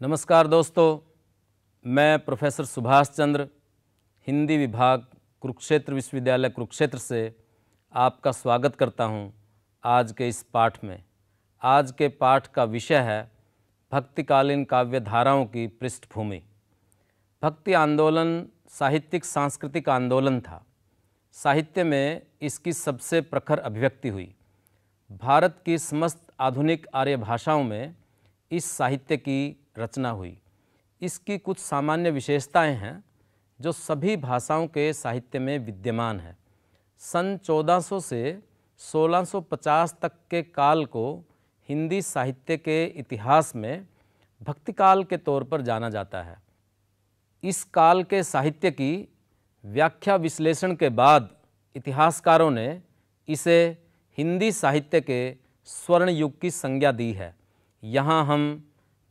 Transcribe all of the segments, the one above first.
नमस्कार दोस्तों, मैं प्रोफेसर सुभाष चंद्र, हिंदी विभाग, कुरुक्षेत्र विश्वविद्यालय कुरुक्षेत्र से आपका स्वागत करता हूं। आज के इस पाठ में आज के पाठ का विषय है भक्तिकालीन काव्य धाराओं की पृष्ठभूमि। भक्ति आंदोलन साहित्यिक सांस्कृतिक आंदोलन था। साहित्य में इसकी सबसे प्रखर अभिव्यक्ति हुई। भारत की समस्त आधुनिक आर्य भाषाओं में इस साहित्य की रचना हुई। इसकी कुछ सामान्य विशेषताएं हैं जो सभी भाषाओं के साहित्य में विद्यमान है। सन 1400 से 1650 तक के काल को हिंदी साहित्य के इतिहास में भक्तिकाल के तौर पर जाना जाता है। इस काल के साहित्य की व्याख्या विश्लेषण के बाद इतिहासकारों ने इसे हिंदी साहित्य के स्वर्ण युग की संज्ञा दी है। यहाँ हम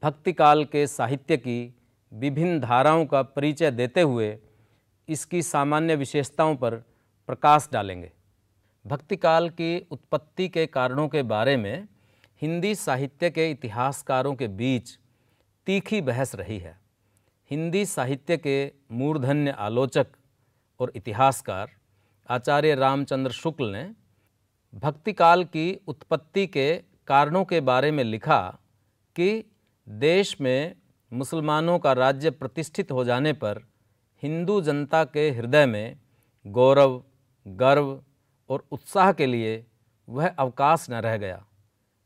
भक्तिकाल के साहित्य की विभिन्न धाराओं का परिचय देते हुए इसकी सामान्य विशेषताओं पर प्रकाश डालेंगे। भक्तिकाल की उत्पत्ति के कारणों के बारे में हिंदी साहित्य के इतिहासकारों के बीच तीखी बहस रही है। हिंदी साहित्य के मूर्धन्य आलोचक और इतिहासकार आचार्य रामचंद्र शुक्ल ने भक्तिकाल की उत्पत्ति के कारणों के बारे में लिखा कि देश में मुसलमानों का राज्य प्रतिष्ठित हो जाने पर हिंदू जनता के हृदय में गौरव, गर्व और उत्साह के लिए वह अवकाश न रह गया।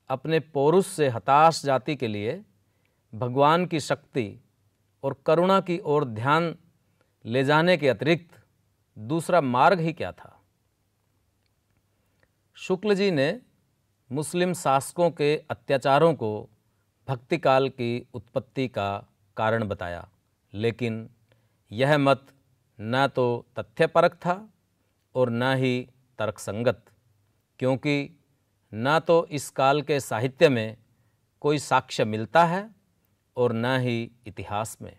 अपने पौरुष से हताश जाति के लिए भगवान की शक्ति और करुणा की ओर ध्यान ले जाने के अतिरिक्त दूसरा मार्ग ही क्या था। शुक्ल जी ने मुस्लिम शासकों के अत्याचारों को भक्तिकाल की उत्पत्ति का कारण बताया, लेकिन यह मत न तो तथ्यपरक था और न ही तर्कसंगत, क्योंकि न तो इस काल के साहित्य में कोई साक्ष्य मिलता है और न ही इतिहास में।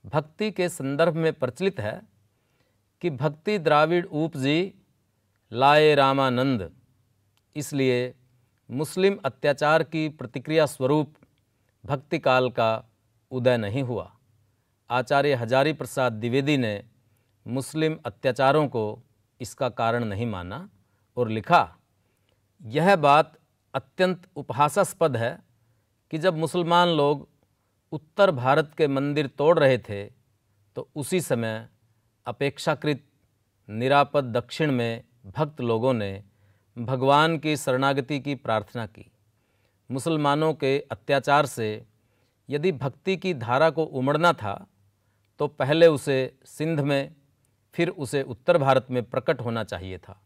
भक्ति के संदर्भ में प्रचलित है कि भक्ति द्राविड़ उपजी लाए रामानंद, इसलिए मुस्लिम अत्याचार की प्रतिक्रिया स्वरूप भक्तिकाल का उदय नहीं हुआ। आचार्य हजारी प्रसाद द्विवेदी ने मुस्लिम अत्याचारों को इसका कारण नहीं माना और लिखा, यह बात अत्यंत उपहासास्पद है कि जब मुसलमान लोग उत्तर भारत के मंदिर तोड़ रहे थे तो उसी समय अपेक्षाकृत निरापद दक्षिण में भक्त लोगों ने भगवान की शरणागति की प्रार्थना की। मुसलमानों के अत्याचार से यदि भक्ति की धारा को उमड़ना था तो पहले उसे सिंध में, फिर उसे उत्तर भारत में प्रकट होना चाहिए था,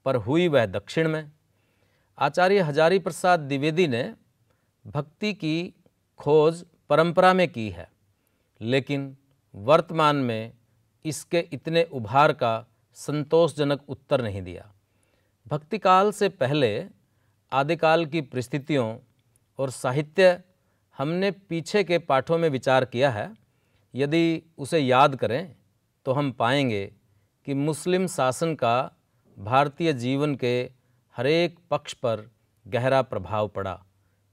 पर हुई वह दक्षिण में। आचार्य हजारी प्रसाद द्विवेदी ने भक्ति की खोज परंपरा में की है, लेकिन वर्तमान में इसके इतने उभार का संतोषजनक उत्तर नहीं दिया। भक्तिकाल से पहले आदिकाल की परिस्थितियों और साहित्य हमने पीछे के पाठों में विचार किया है। यदि उसे याद करें तो हम पाएंगे कि मुस्लिम शासन का भारतीय जीवन के हरेक पक्ष पर गहरा प्रभाव पड़ा।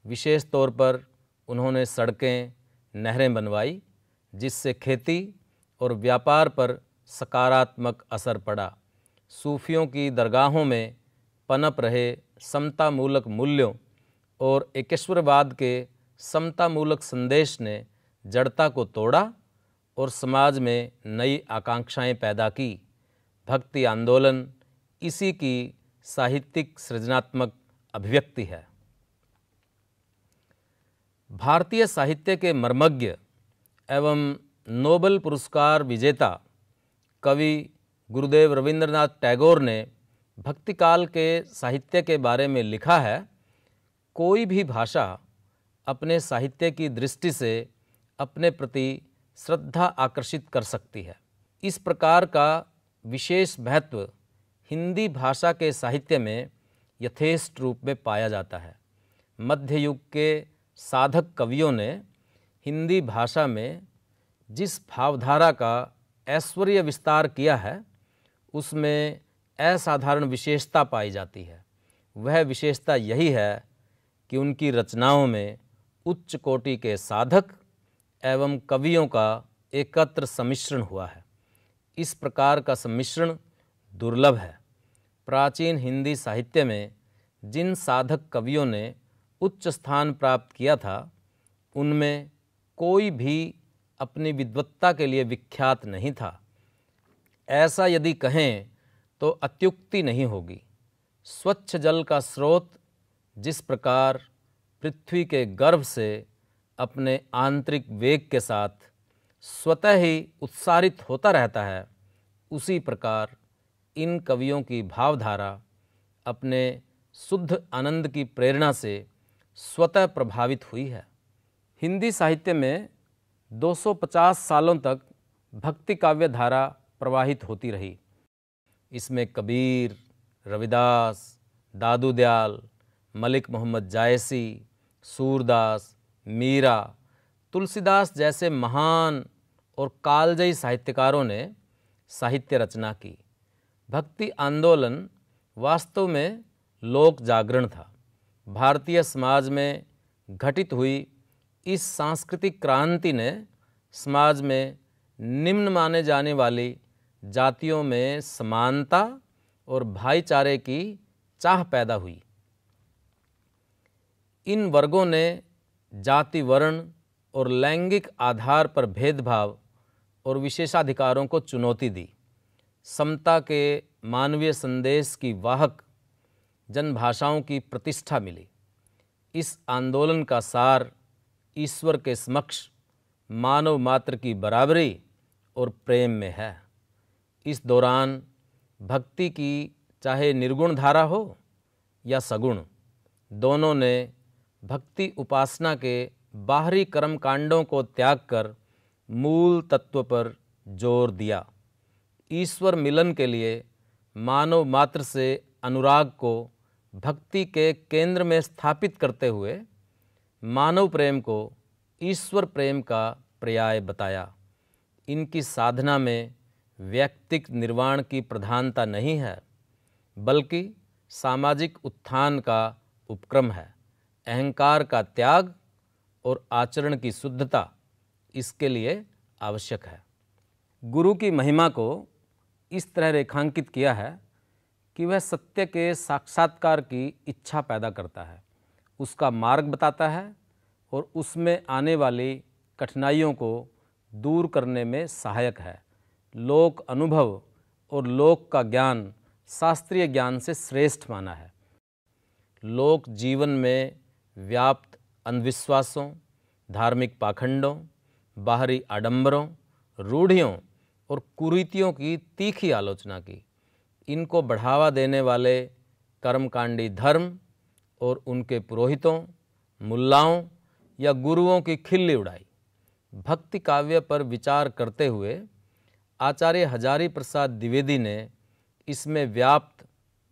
विशेष तौर पर उन्होंने सड़कें, नहरें बनवाई, जिससे खेती और व्यापार पर सकारात्मक असर पड़ा। सूफियों की दरगाहों में पनप रहे समतामूलक मूल्यों और एकेश्वरवाद के समतामूलक संदेश ने जड़ता को तोड़ा और समाज में नई आकांक्षाएं पैदा की। भक्ति आंदोलन इसी की साहित्यिक सृजनात्मक अभिव्यक्ति है। भारतीय साहित्य के मर्मज्ञ एवं नोबेल पुरस्कार विजेता कवि गुरुदेव रविंद्रनाथ टैगोर ने भक्तिकाल के साहित्य के बारे में लिखा है, कोई भी भाषा अपने साहित्य की दृष्टि से अपने प्रति श्रद्धा आकर्षित कर सकती है। इस प्रकार का विशेष महत्व हिंदी भाषा के साहित्य में यथेष्ट रूप में पाया जाता है। मध्य युग के साधक कवियों ने हिंदी भाषा में जिस भावधारा का ऐश्वर्य विस्तार किया है, उसमें असाधारण विशेषता पाई जाती है। वह विशेषता यही है कि उनकी रचनाओं में उच्च कोटि के साधक एवं कवियों का एकत्र सम्मिश्रण हुआ है। इस प्रकार का सम्मिश्रण दुर्लभ है। प्राचीन हिंदी साहित्य में जिन साधक कवियों ने उच्च स्थान प्राप्त किया था, उनमें कोई भी अपनी विद्वत्ता के लिए विख्यात नहीं था। ऐसा यदि कहें तो अत्युक्ति नहीं होगी। स्वच्छ जल का स्रोत जिस प्रकार पृथ्वी के गर्भ से अपने आंतरिक वेग के साथ स्वतः ही उत्सारित होता रहता है, उसी प्रकार इन कवियों की भावधारा अपने शुद्ध आनंद की प्रेरणा से स्वतः प्रभावित हुई है। हिंदी साहित्य में 250 सालों तक भक्ति काव्य धारा प्रवाहित होती रही। इसमें कबीर, रविदास, दादू दयाल, मलिक मोहम्मद जायसी, सूरदास, मीरा, तुलसीदास जैसे महान और कालजयी साहित्यकारों ने साहित्य रचना की। भक्ति आंदोलन वास्तव में लोक जागरण था। भारतीय समाज में घटित हुई इस सांस्कृतिक क्रांति ने समाज में निम्न माने जाने वाली जातियों में समानता और भाईचारे की चाह पैदा हुई। इन वर्गों ने जाति, वर्ण और लैंगिक आधार पर भेदभाव और विशेषाधिकारों को चुनौती दी। समता के मानवीय संदेश की वाहक जनभाषाओं की प्रतिष्ठा मिली। इस आंदोलन का सार ईश्वर के समक्ष मानव मात्र की बराबरी और प्रेम में है। इस दौरान भक्ति की चाहे निर्गुण धारा हो या सगुण, दोनों ने भक्ति उपासना के बाहरी कर्मकांडों को त्याग कर मूल तत्व पर जोर दिया। ईश्वर मिलन के लिए मानव मात्र से अनुराग को भक्ति के केंद्र में स्थापित करते हुए मानव प्रेम को ईश्वर प्रेम का पर्याय बताया। इनकी साधना में व्यक्तिक निर्वाण की प्रधानता नहीं है, बल्कि सामाजिक उत्थान का उपक्रम है। अहंकार का त्याग और आचरण की शुद्धता इसके लिए आवश्यक है। गुरु की महिमा को इस तरह रेखांकित किया है कि वह सत्य के साक्षात्कार की इच्छा पैदा करता है, उसका मार्ग बताता है और उसमें आने वाली कठिनाइयों को दूर करने में सहायक है। लोक अनुभव और लोक का ज्ञान शास्त्रीय ज्ञान से श्रेष्ठ माना है। लोक जीवन में व्याप्त अंधविश्वासों, धार्मिक पाखंडों, बाहरी आडंबरों, रूढ़ियों और कुरीतियों की तीखी आलोचना की। इनको बढ़ावा देने वाले कर्मकांडी धर्म और उनके पुरोहितों, मुल्लाओं या गुरुओं की खिल्ली उड़ाई। भक्ति काव्य पर विचार करते हुए आचार्य हजारी प्रसाद द्विवेदी ने इसमें व्याप्त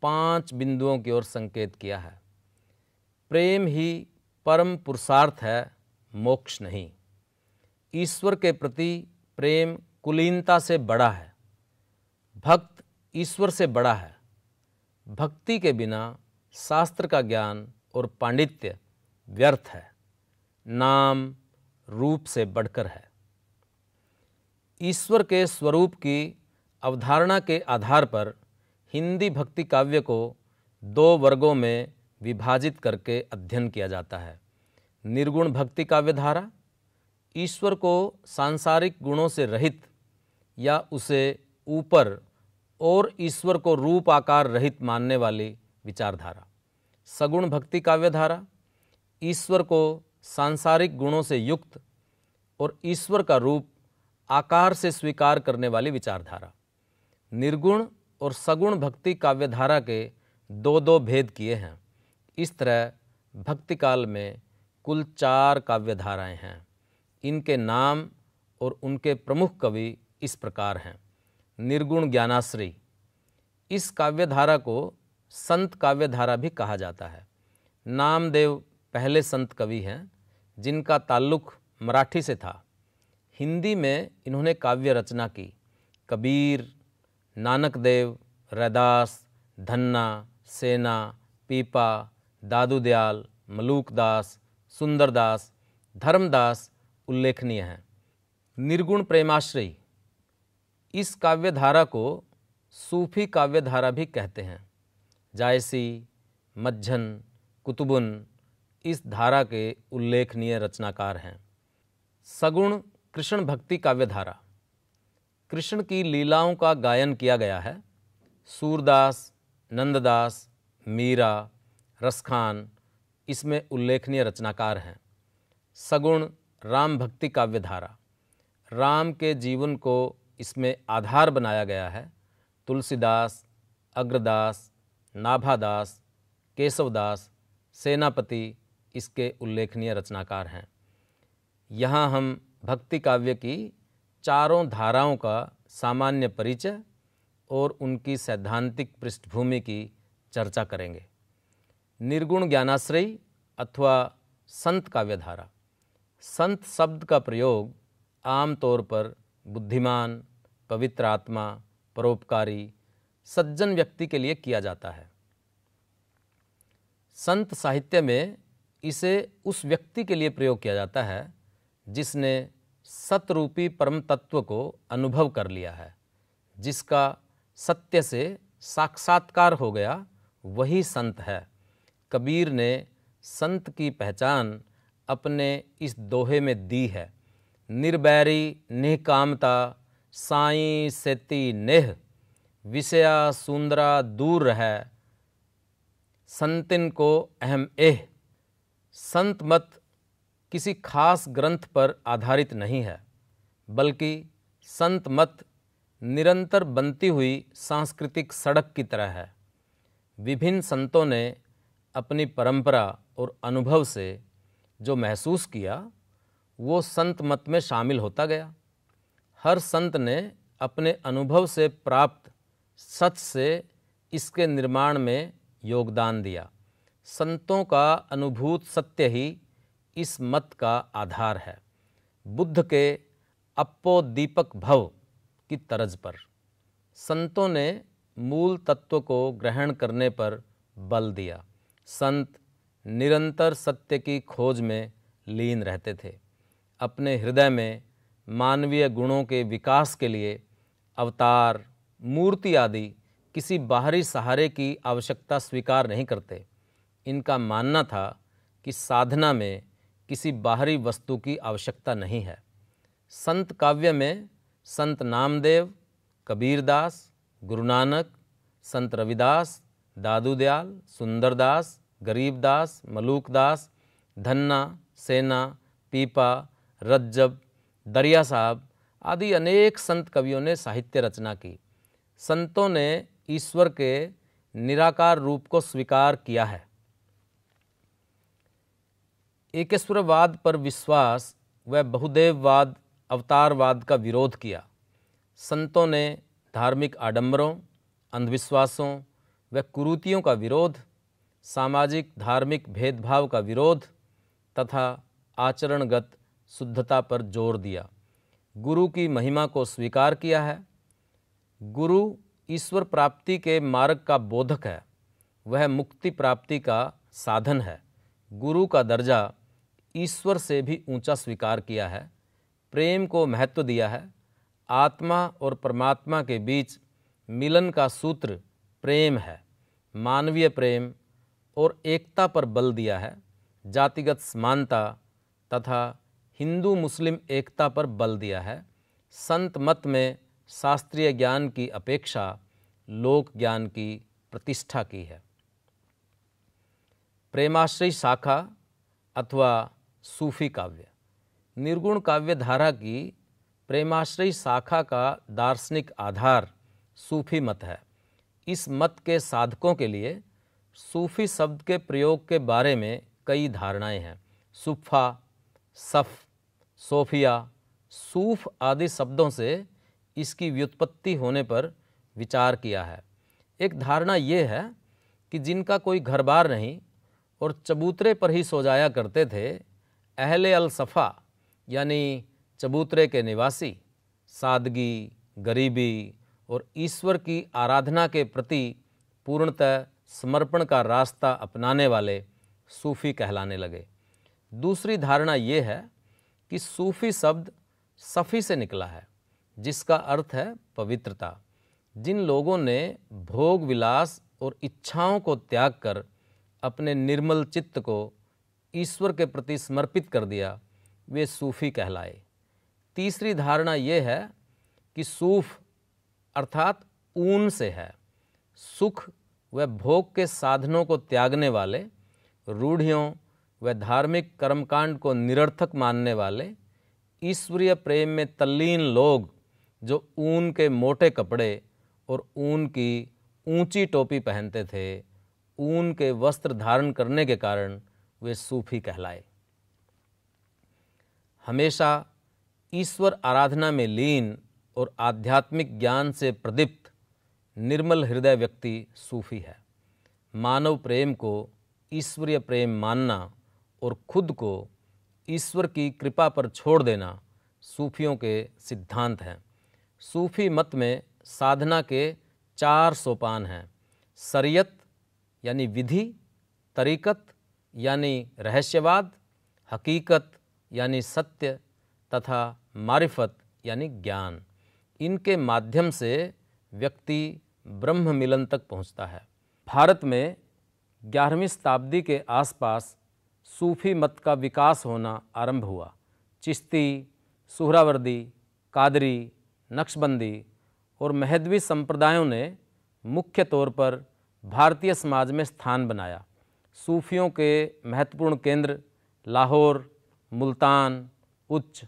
5 बिंदुओं की ओर संकेत किया है। प्रेम ही परम पुरुषार्थ है, मोक्ष नहीं। ईश्वर के प्रति प्रेम कुलीनता से बड़ा है। भक्त ईश्वर से बड़ा है। भक्ति के बिना शास्त्र का ज्ञान और पांडित्य व्यर्थ है। नाम रूप से बढ़कर है। ईश्वर के स्वरूप की अवधारणा के आधार पर हिंदी भक्ति काव्य को 2 वर्गों में विभाजित करके अध्ययन किया जाता है। निर्गुण भक्ति काव्य धारा, ईश्वर को सांसारिक गुणों से रहित या उसे ऊपर और ईश्वर को रूप आकार रहित मानने वाली विचारधारा। सगुण भक्ति काव्य धारा, ईश्वर को सांसारिक गुणों से युक्त और ईश्वर का रूप आकार से स्वीकार करने वाली विचारधारा। निर्गुण और सगुण भक्ति काव्यधारा के 2 भेद किए हैं। इस तरह भक्ति काल में कुल 4 काव्यधाराएं हैं। इनके नाम और उनके प्रमुख कवि इस प्रकार हैं। निर्गुण ज्ञानाश्री, इस काव्यधारा को संत काव्यधारा भी कहा जाता है। नामदेव पहले संत कवि हैं जिनका ताल्लुक मराठी से था। हिंदी में इन्होंने काव्य रचना की। कबीर, नानक देव, रैदास, धन्ना, सेना, पीपा, दादू दयाल, मलूकदास, सुंदरदास, धर्मदास उल्लेखनीय हैं। निर्गुण प्रेमाश्रयी, इस काव्य धारा को सूफी काव्य धारा भी कहते हैं। जायसी, मज्झन, कुतुबुन इस धारा के उल्लेखनीय रचनाकार हैं। सगुण कृष्ण भक्ति काव्य धारा, कृष्ण की लीलाओं का गायन किया गया है। सूरदास, नंददास, मीरा, रसखान इसमें उल्लेखनीय रचनाकार हैं। सगुण राम भक्ति काव्य धारा, राम के जीवन को इसमें आधार बनाया गया है। तुलसीदास, अग्रदास, नाभादास, केशवदास, सेनापति इसके उल्लेखनीय रचनाकार हैं। यहाँ हम भक्ति काव्य की चारों धाराओं का सामान्य परिचय और उनकी सैद्धांतिक पृष्ठभूमि की चर्चा करेंगे। निर्गुण ज्ञानाश्रयी अथवा संत काव्यधारा, संत शब्द का प्रयोग आमतौर पर बुद्धिमान, पवित्र आत्मा, परोपकारी, सज्जन व्यक्ति के लिए किया जाता है। संत साहित्य में इसे उस व्यक्ति के लिए प्रयोग किया जाता है जिसने सतरूपी परम तत्व को अनुभव कर लिया है, जिसका सत्य से साक्षात्कार हो गया, वही संत है। कबीर ने संत की पहचान अपने इस दोहे में दी है। निर्बैरी निहकामता साईं सेती नेह, विषया सुंदरा दूर रह, संतिन को अहम एह। संत मत किसी खास ग्रंथ पर आधारित नहीं है, बल्कि संत मत निरंतर बनती हुई सांस्कृतिक सड़क की तरह है। विभिन्न संतों ने अपनी परंपरा और अनुभव से जो महसूस किया, वो संत मत में शामिल होता गया। हर संत ने अपने अनुभव से प्राप्त सत्य से इसके निर्माण में योगदान दिया। संतों का अनुभूत सत्य ही इस मत का आधार है। बुद्ध के अप्पो दीपक भव की तर्ज पर संतों ने मूल तत्व को ग्रहण करने पर बल दिया। संत निरंतर सत्य की खोज में लीन रहते थे। अपने हृदय में मानवीय गुणों के विकास के लिए अवतार, मूर्ति आदि किसी बाहरी सहारे की आवश्यकता स्वीकार नहीं करते। इनका मानना था कि साधना में किसी बाहरी वस्तु की आवश्यकता नहीं है। संत काव्य में संत नामदेव, कबीरदास, गुरु नानक, संत रविदास, दादू दयाल, सुंदरदास, गरीबदास, मलूकदास, धन्ना, सेना, पीपा, रज्जब, दरिया साहब आदि अनेक संत कवियों ने साहित्य रचना की। संतों ने ईश्वर के निराकार रूप को स्वीकार किया है। एकेश्वरवाद पर विश्वास व बहुदेववाद, अवतारवाद का विरोध किया। संतों ने धार्मिक आडंबरों, अंधविश्वासों व कुरीतियों का विरोध, सामाजिक धार्मिक भेदभाव का विरोध तथा आचरणगत शुद्धता पर जोर दिया। गुरु की महिमा को स्वीकार किया है। गुरु ईश्वर प्राप्ति के मार्ग का बोधक है, वह मुक्ति प्राप्ति का साधन है। गुरु का दर्जा ईश्वर से भी ऊंचा स्वीकार किया है। प्रेम को महत्व दिया है। आत्मा और परमात्मा के बीच मिलन का सूत्र प्रेम है। मानवीय प्रेम और एकता पर बल दिया है। जातिगत समानता तथा हिंदू मुस्लिम एकता पर बल दिया है। संत मत में शास्त्रीय ज्ञान की अपेक्षा लोक ज्ञान की प्रतिष्ठा की है। प्रेमाश्रयी शाखा अथवा सूफी काव्य, निर्गुण काव्य धारा की प्रेमाश्रयी शाखा का दार्शनिक आधार सूफी मत है। इस मत के साधकों के लिए सूफी शब्द के प्रयोग के बारे में कई धारणाएं हैं। सुफ़ा, सफ़, सोफिया, सूफ आदि शब्दों से इसकी व्युत्पत्ति होने पर विचार किया है। एक धारणा ये है कि जिनका कोई घर बार नहीं और चबूतरे पर ही सो जाया करते थे, अहले अल सफ़ा यानी चबूतरे के निवासी, सादगी, गरीबी और ईश्वर की आराधना के प्रति पूर्णतः समर्पण का रास्ता अपनाने वाले सूफ़ी कहलाने लगे। दूसरी धारणा ये है कि सूफी शब्द सफ़ी से निकला है, जिसका अर्थ है पवित्रता। जिन लोगों ने भोग विलास और इच्छाओं को त्याग कर अपने निर्मल चित्त को ईश्वर के प्रति समर्पित कर दिया, वे सूफी कहलाए। तीसरी धारणा ये है कि सूफ अर्थात ऊन से है। सुख व भोग के साधनों को त्यागने वाले, रूढ़ियों व धार्मिक कर्मकांड को निरर्थक मानने वाले, ईश्वरीय प्रेम में तल्लीन लोग जो ऊन के मोटे कपड़े और ऊन की ऊंची टोपी पहनते थे, ऊन के वस्त्र धारण करने के कारण वे सूफी कहलाए। हमेशा ईश्वर आराधना में लीन और आध्यात्मिक ज्ञान से प्रदीप्त निर्मल हृदय व्यक्ति सूफी है। मानव प्रेम को ईश्वरीय प्रेम मानना और खुद को ईश्वर की कृपा पर छोड़ देना सूफियों के सिद्धांत हैं। सूफी मत में साधना के 4 सोपान हैं। शरीयत यानी विधि, तरीकत यानी रहस्यवाद, हकीकत यानी सत्य तथा मारिफत यानी ज्ञान। इनके माध्यम से व्यक्ति ब्रह्म मिलन तक पहुंचता है। भारत में 11वीं शताब्दी के आसपास सूफी मत का विकास होना आरंभ हुआ। चिश्ती, सुहरावर्दी, कादरी, नक्शबंदी और महदवी संप्रदायों ने मुख्य तौर पर भारतीय समाज में स्थान बनाया। सूफियों के महत्वपूर्ण केंद्र लाहौर, मुल्तान, उच्च,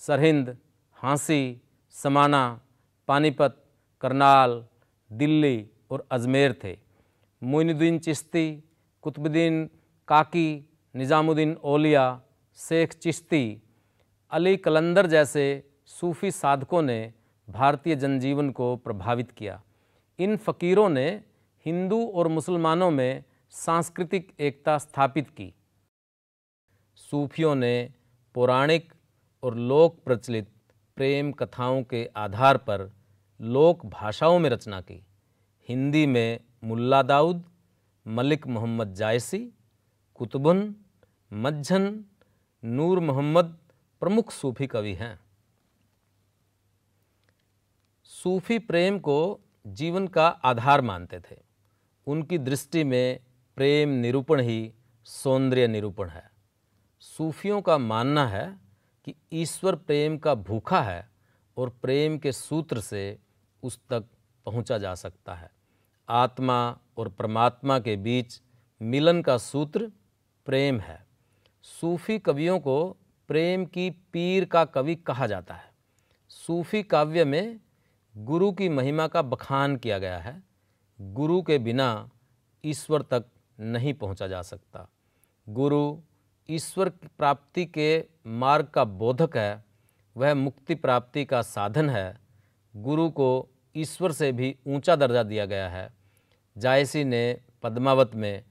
सरहिंद, हांसी, समाना, पानीपत, करनाल, दिल्ली और अजमेर थे। मोइनुद्दीन चिश्ती, कुतुबुद्दीन काकी, निज़ामुद्दीन औलिया, शेख चिश्ती, अली कलंदर जैसे सूफी साधकों ने भारतीय जनजीवन को प्रभावित किया। इन फ़कीरों ने हिंदू और मुसलमानों में सांस्कृतिक एकता स्थापित की। सूफियों ने पौराणिक और लोक प्रचलित प्रेम कथाओं के आधार पर लोक भाषाओं में रचना की। हिंदी में मुल्ला दाऊद, मलिक मोहम्मद जायसी, कुतुबुन, मज्झन, नूर मोहम्मद प्रमुख सूफी कवि हैं। सूफी प्रेम को जीवन का आधार मानते थे। उनकी दृष्टि में प्रेम निरूपण ही सौंदर्य निरूपण है। सूफियों का मानना है कि ईश्वर प्रेम का भूखा है और प्रेम के सूत्र से उस तक पहुंचा जा सकता है। आत्मा और परमात्मा के बीच मिलन का सूत्र प्रेम है। सूफी कवियों को प्रेम की पीर का कवि कहा जाता है। सूफी काव्य में गुरु की महिमा का बखान किया गया है। गुरु के बिना ईश्वर तक नहीं पहुंचा जा सकता। गुरु ईश्वर की प्राप्ति के मार्ग का बोधक है, वह मुक्ति प्राप्ति का साधन है। गुरु को ईश्वर से भी ऊंचा दर्जा दिया गया है। जायसी ने पद्मावत में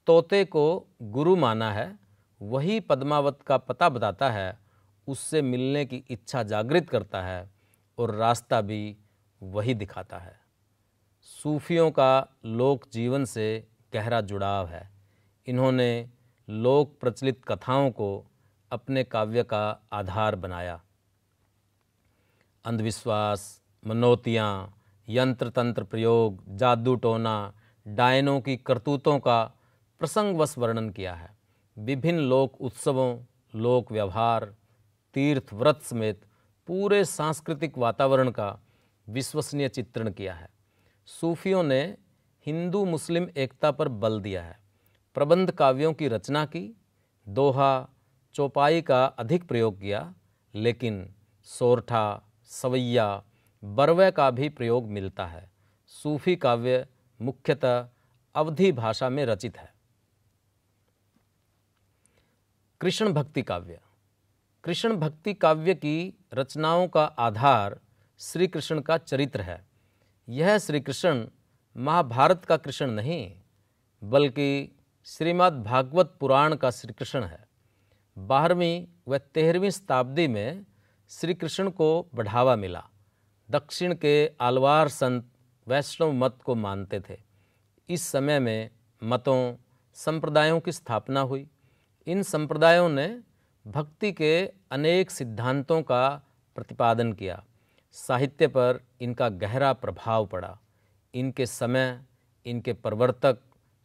तोते को गुरु माना है। वही पद्मावत का पता बताता है, उससे मिलने की इच्छा जागृत करता है और रास्ता भी वही दिखाता है। सूफियों का लोक जीवन से गहरा जुड़ाव है। इन्होंने लोक प्रचलित कथाओं को अपने काव्य का आधार बनाया। अंधविश्वास, मनोतियाँ, यंत्र तंत्र प्रयोग, जादू टोना, डायनों की करतूतों का प्रसंगवश वर्णन किया है। विभिन्न लोक उत्सवों, लोक व्यवहार, तीर्थ व्रत समेत पूरे सांस्कृतिक वातावरण का विश्वसनीय चित्रण किया है। सूफियों ने हिंदू मुस्लिम एकता पर बल दिया है। प्रबंध काव्यों की रचना की, दोहा, चौपाई का अधिक प्रयोग किया, लेकिन सोरठा, सवैया, बरवे का भी प्रयोग मिलता है। सूफी काव्य मुख्यतः अवधी भाषा में रचित है। कृष्ण भक्ति काव्य। कृष्ण भक्ति काव्य की रचनाओं का आधार श्री कृष्ण का चरित्र है। यह श्री कृष्ण महाभारत का कृष्ण नहीं, बल्कि श्रीमद् भागवत पुराण का श्री कृष्ण है। 12वीं व 13वीं शताब्दी में श्री कृष्ण को बढ़ावा मिला। दक्षिण के आलवार संत वैष्णव मत को मानते थे। इस समय में मतों, संप्रदायों की स्थापना हुई। इन संप्रदायों ने भक्ति के अनेक सिद्धांतों का प्रतिपादन किया। साहित्य पर इनका गहरा प्रभाव पड़ा। इनके समय, इनके प्रवर्तक,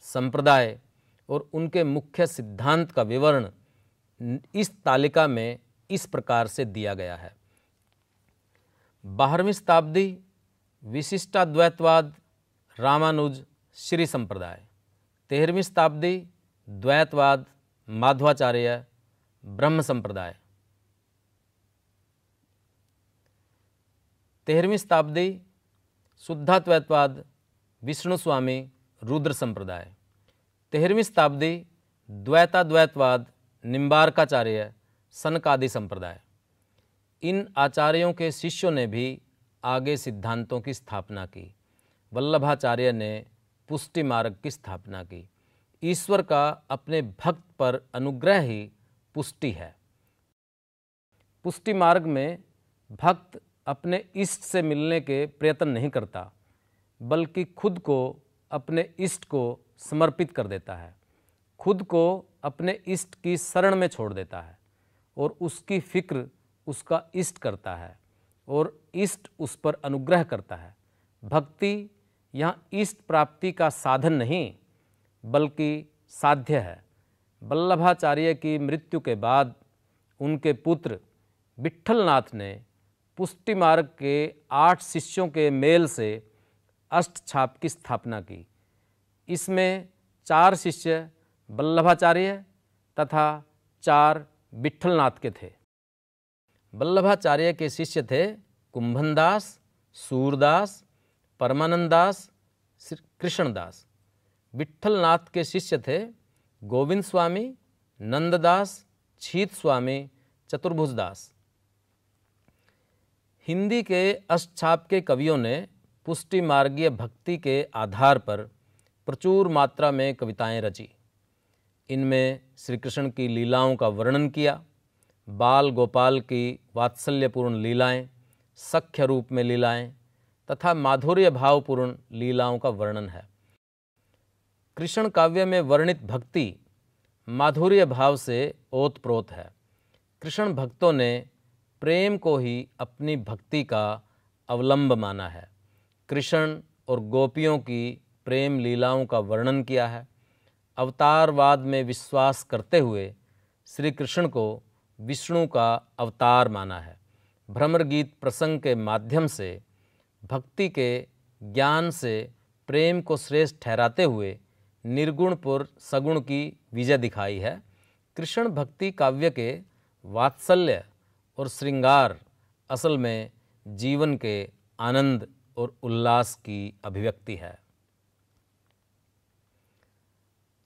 संप्रदाय और उनके मुख्य सिद्धांत का विवरण इस तालिका में इस प्रकार से दिया गया है। 12वीं शताब्दी विशिष्टाद्वैतवाद, रामानुज, श्री संप्रदाय। 13वीं शताब्दी द्वैतवाद, माध्वाचार्य, ब्रह्म संप्रदाय। 13वीं शताब्दी शुद्धाद्वैतवाद, विष्णु स्वामी, रुद्र संप्रदाय। 13वीं शताब्दी द्वैताद्वैतवाद, निम्बार्काचार्य, सनकादि संप्रदाय। इन आचार्यों के शिष्यों ने भी आगे सिद्धांतों की स्थापना की। वल्लभाचार्य ने पुष्टि मार्ग की स्थापना की। ईश्वर का अपने भक्त पर अनुग्रह ही पुष्टि है। पुष्टि मार्ग में भक्त अपने इष्ट से मिलने के प्रयत्न नहीं करता, बल्कि खुद को अपने इष्ट को समर्पित कर देता है, खुद को अपने इष्ट की शरण में छोड़ देता है और उसकी फिक्र उसका इष्ट करता है और इष्ट उस पर अनुग्रह करता है। भक्ति यहाँ इष्ट प्राप्ति का साधन नहीं बल्कि साध्य है। वल्लभाचार्य की मृत्यु के बाद उनके पुत्र विट्ठलनाथ ने पुष्टि मार्ग के 8 शिष्यों के मेल से अष्टछाप की स्थापना की। इसमें 4 शिष्य वल्लभाचार्य तथा 4 विट्ठलनाथ के थे। वल्लभाचार्य के शिष्य थे कुंभनदास, सूरदास, परमानंदास, कृष्णदास। विट्ठलनाथ के शिष्य थे गोविंद स्वामी, नंददास, छीत स्वामी, चतुर्भुजदास। हिंदी के अष्टछाप के कवियों ने पुष्टि मार्गीय भक्ति के आधार पर प्रचुर मात्रा में कविताएं रची। इनमें श्री कृष्ण की लीलाओं का वर्णन किया, बाल गोपाल की वात्सल्यपूर्ण लीलाएं, सख्य रूप में लीलाएं तथा माधुर्य भावपूर्ण लीलाओं का वर्णन है। कृष्ण काव्य में वर्णित भक्ति माधुर्य भाव से ओतप्रोत है। कृष्ण भक्तों ने प्रेम को ही अपनी भक्ति का अवलंब माना है। कृष्ण और गोपियों की प्रेम लीलाओं का वर्णन किया है। अवतारवाद में विश्वास करते हुए श्री कृष्ण को विष्णु का अवतार माना है। भ्रमर गीत प्रसंग के माध्यम से भक्ति के ज्ञान से प्रेम को श्रेष्ठ ठहराते हुए निर्गुण पर सगुण की विजय दिखाई है। कृष्ण भक्ति काव्य के वात्सल्य और श्रृंगार असल में जीवन के आनंद और उल्लास की अभिव्यक्ति है।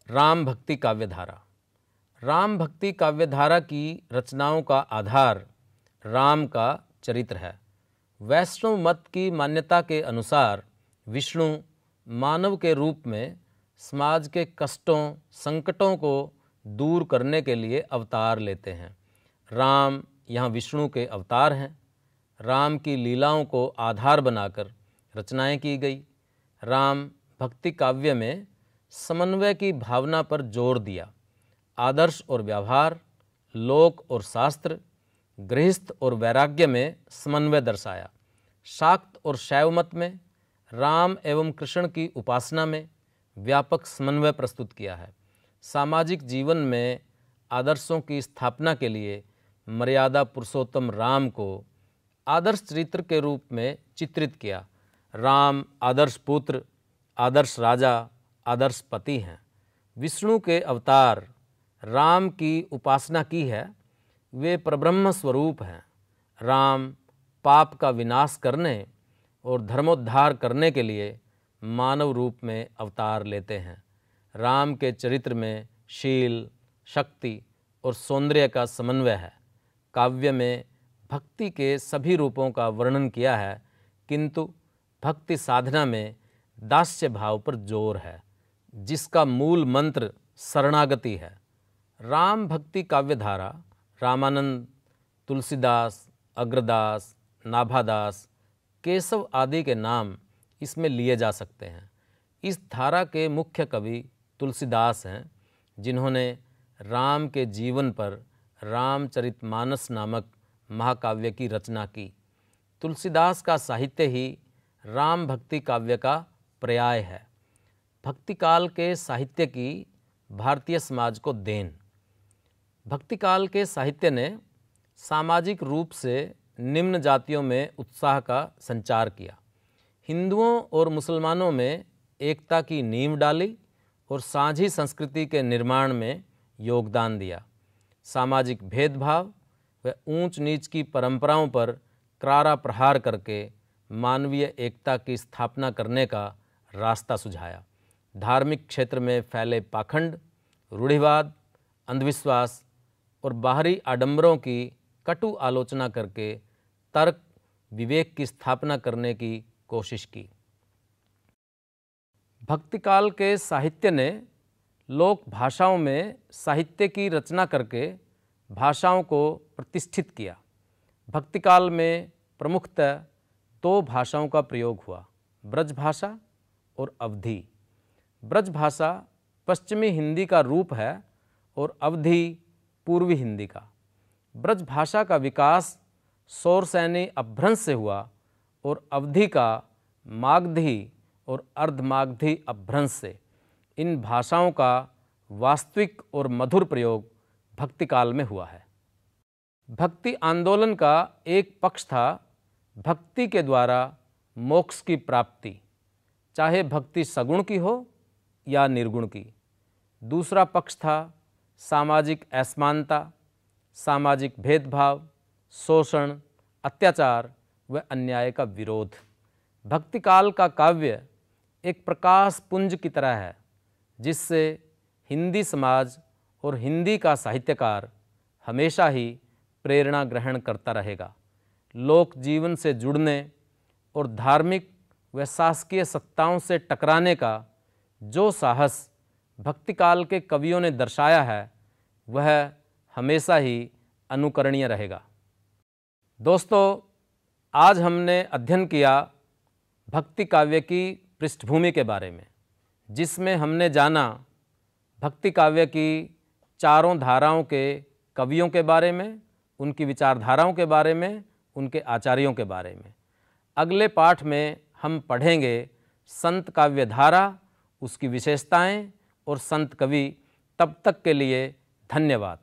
राम भक्ति काव्यधारा। राम भक्ति काव्यधारा की रचनाओं का आधार राम का चरित्र है। वैष्णव मत की मान्यता के अनुसार विष्णु मानव के रूप में समाज के कष्टों, संकटों को दूर करने के लिए अवतार लेते हैं। राम यहाँ विष्णु के अवतार हैं। राम की लीलाओं को आधार बनाकर रचनाएं की गई। राम भक्ति काव्य में समन्वय की भावना पर जोर दिया। आदर्श और व्यवहार, लोक और शास्त्र, गृहस्थ और वैराग्य में समन्वय दर्शाया। शाक्त और शैव मत में राम एवं कृष्ण की उपासना में व्यापक समन्वय प्रस्तुत किया है। सामाजिक जीवन में आदर्शों की स्थापना के लिए मर्यादा पुरुषोत्तम राम को आदर्श चरित्र के रूप में चित्रित किया। राम आदर्श पुत्र, आदर्श राजा, आदर्श पति हैं। विष्णु के अवतार राम की उपासना की है। वे परब्रह्म स्वरूप हैं। राम पाप का विनाश करने और धर्मोद्धार करने के लिए मानव रूप में अवतार लेते हैं। राम के चरित्र में शील, शक्ति और सौंदर्य का समन्वय है। काव्य में भक्ति के सभी रूपों का वर्णन किया है, किंतु भक्ति साधना में दास्य भाव पर जोर है, जिसका मूल मंत्र शरणागति है। राम भक्ति काव्यधारा रामानंद, तुलसीदास, अग्रदास, नाभादास, केशव आदि के नाम इसमें लिए जा सकते हैं। इस धारा के मुख्य कवि तुलसीदास हैं, जिन्होंने राम के जीवन पर रामचरितमानस नामक महाकाव्य की रचना की। तुलसीदास का साहित्य ही राम भक्ति काव्य का पर्याय है। भक्तिकाल के साहित्य की भारतीय समाज को देन। भक्तिकाल के साहित्य ने सामाजिक रूप से निम्न जातियों में उत्साह का संचार किया, हिंदुओं और मुसलमानों में एकता की नींव डाली और साझी संस्कृति के निर्माण में योगदान दिया। सामाजिक भेदभाव व ऊंच नीच की परंपराओं पर करारा प्रहार करके मानवीय एकता की स्थापना करने का रास्ता सुझाया। धार्मिक क्षेत्र में फैले पाखंड, रूढ़िवाद, अंधविश्वास और बाहरी आडंबरों की कटु आलोचना करके तर्क विवेक की स्थापना करने की कोशिश की। भक्तिकाल के साहित्य ने लोक भाषाओं में साहित्य की रचना करके भाषाओं को प्रतिष्ठित किया। भक्तिकाल में प्रमुखतः दो भाषाओं का प्रयोग हुआ, ब्रज भाषा और अवधी। ब्रज भाषा पश्चिमी हिंदी का रूप है और अवधी पूर्वी हिंदी का। ब्रज भाषा का विकास सौरसैनी अपभ्रंश से हुआ और अवधी का मागधी और अर्धमागधी अपभ्रंश से। इन भाषाओं का वास्तविक और मधुर प्रयोग भक्तिकाल में हुआ है। भक्ति आंदोलन का एक पक्ष था भक्ति के द्वारा मोक्ष की प्राप्ति, चाहे भक्ति सगुण की हो या निर्गुण की। दूसरा पक्ष था सामाजिक असमानता, सामाजिक भेदभाव, शोषण, अत्याचार व अन्याय का विरोध। भक्तिकाल का काव्य एक प्रकाश पुंज की तरह है जिससे हिंदी समाज और हिंदी का साहित्यकार हमेशा ही प्रेरणा ग्रहण करता रहेगा। लोक जीवन से जुड़ने और धार्मिक व शासकीय सत्ताओं से टकराने का जो साहस भक्तिकाल के कवियों ने दर्शाया है वह हमेशा ही अनुकरणीय रहेगा। दोस्तों, आज हमने अध्ययन किया भक्ति काव्य की पृष्ठभूमि के बारे में, जिसमें हमने जाना भक्ति काव्य की चारों धाराओं के कवियों के बारे में, उनकी विचारधाराओं के बारे में, उनके आचार्यों के बारे में। अगले पाठ में हम पढ़ेंगे संत काव्य धारा, उसकी विशेषताएं और संत कवि। तब तक के लिए धन्यवाद।